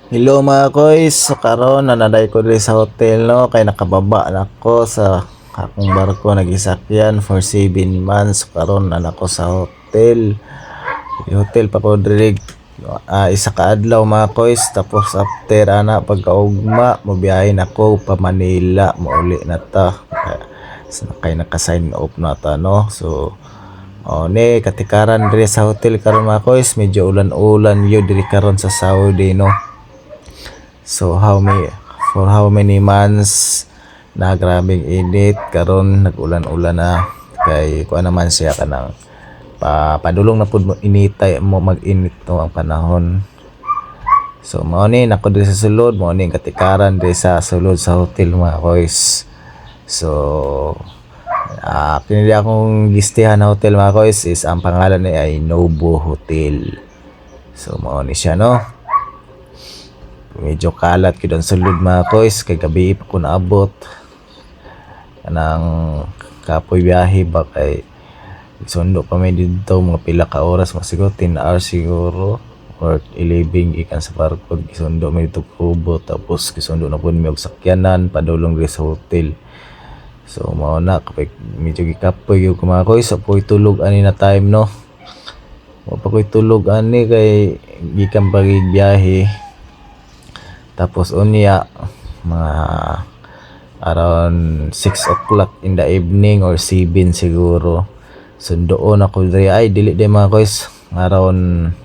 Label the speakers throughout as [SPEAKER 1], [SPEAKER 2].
[SPEAKER 1] Hello mga koys, so karon nanaday ko diri sa hotel no kay nakababa na ko sa akong barko nagisakyan for 7 months. So, karon na ko sa hotel. Hotel pa ko diri isa ka adlaw mga koys, tapos after ana pagkaugma mobiyahe na ko pa Manila, mauli na ta. Kay naka-sign off na ta no. So ni katikaran diri sa hotel karon mga koys, medyo ulan-ulan yo diri karon sa Saudi no. So for how many months na grabing init karon nag-ulan-ulan na kay kuan naman siya kanang padulong na pud mo initay mo mag-init no ang panahon. So mao ni nako diri sa sulod, mao ni katikaran diri sa sulod sa hotel mga koys. So pinili akong gistihan na hotel mga koys is ang pangalan ni ay Novo Hotel. So mao ni siya no. Medyo kalat ko doon sulod mga koys kay gabi pa ko naabot kanang kapoy biyahe ba kay sundo pa may dito mga pila ka oras, siguro 10 hours siguro or 11 ikan sa barko gisundo may dito kubo, tapos gisundo na po may sakyanan padulong diri sa hotel. So mao na kapag medyo gikapoy yung mga koys, so po'y tulog ani na time no. Wa pa ko'y tulog ani kay gikan pagbiyahe. Tapos unya mga around 6 o'clock in the evening or 7 siguro sundoon ako diri ay dili di mga koys around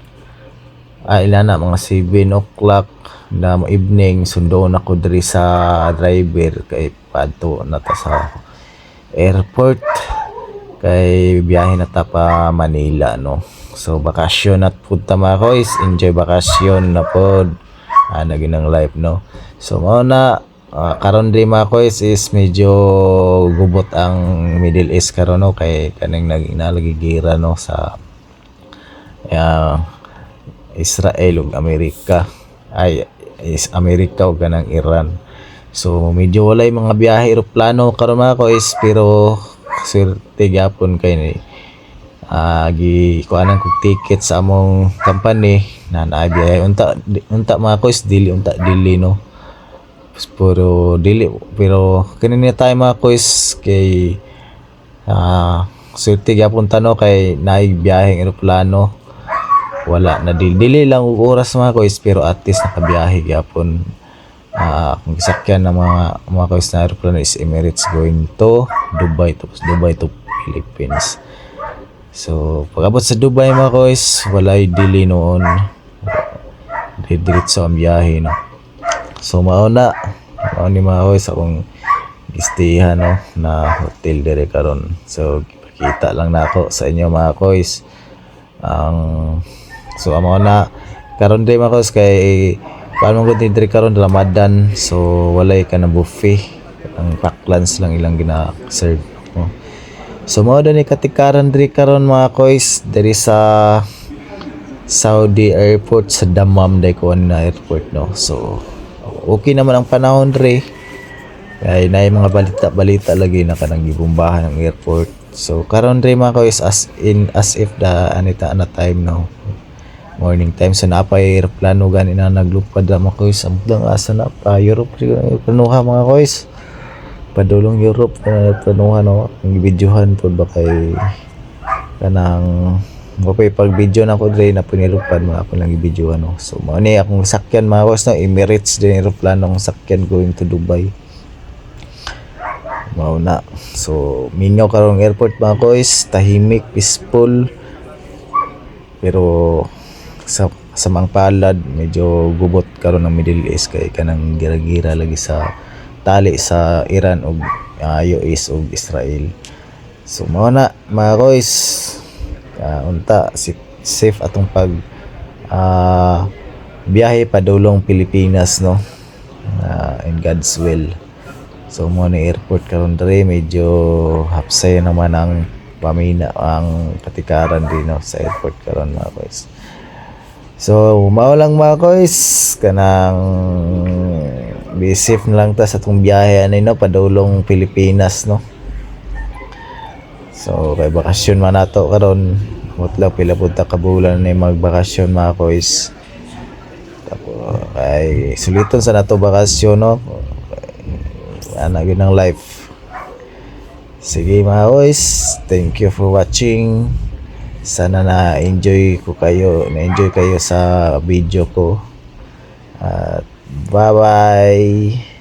[SPEAKER 1] ilan na mga 7 o'clock na evening sundoon ako diri sa driver kay padto na ta sa airport kay biyahe na ta pa Manila no. So bakasyon na pud ta mga koys, enjoy bakasyon na pod naginang life no. So mao na karon diri mga koys is medyo gubot ang Middle East karon no kay kaning nalagigira no sa Israel ug Amerika ay is Amerika ug kanang Iran. So medyo walay mga biyahe eroplano karon mga koys, pero swerte gyapon kay ni kuanan kog ticket sa among company na naabiyahe unta mga koys, dili no, pero dili pero kanina tayo mga koys kay swerte gyapon tano kay naay biyaheng eroplano, wala na dili lang og oras mga koys, pero at least nakabiyahe gyapon. Kung sakyan ng mga koys na eroplano is Emirates going to Dubai, tapos Dubai to Philippines. So pag-abot sa Dubai mga koys, walay dili noon, diretso ang biyahe no. So mao ni mga koys akong gistihan no na hotel dire karon. So ipakita lang nako sa inyo mga koys so mao na karon dire mga koys kay paano gud dire karon Ramadan, so walay ka na buffet, ang pack lunch lang ilang gina-serve no. So mao ni katikaran diri karon mga koys diri sa Saudi airport sa Dammam Daekoon na airport no. So okay naman ang panahon diri kay naay mga balita lagi na kanang gibombahan ang airport. So karon diri mga koys as if anita na time no, morning time. So napay aeroplano gani na naglupad mga koys, amtang asa na pa Europe panuha mga koys, padulong Europe panuha no. Ang videohan pod ba kay kanang mapay pag video na ko dre na punilupad mga ako lang i-videohan no. So mao ni akong sakyan mga koys no, Emirates din aeroplano ang sakyan going to Dubai. Mao na. So mingaw karong airport mga koys, tahimik, peaceful, pero sa mang palad medyo gubot karon ng Middle East kay kanang gira-gira lagi sa tali sa Iran ug US ug Israel. So mao na mga koys, unta safe atong pag biyahe padulong Pilipinas no, in God's will. So mo na airport karon diri medyo hapsay naman ang pamina ang katikaran din no, sa airport karon mga koys. So mao lang mga koys, kanang be safe na lang ta sa atong biyahe ani no padulong Pilipinas no. So kay bakasyon man nato karon, mutla pila pud ta ka bulan na magbakasyon mga koys. Ay suliton sa nato bakasyon no. Ana gyud ang life. Sige mga boys, thank you for watching. Sana na-enjoy kayo sa video ko. At bye-bye.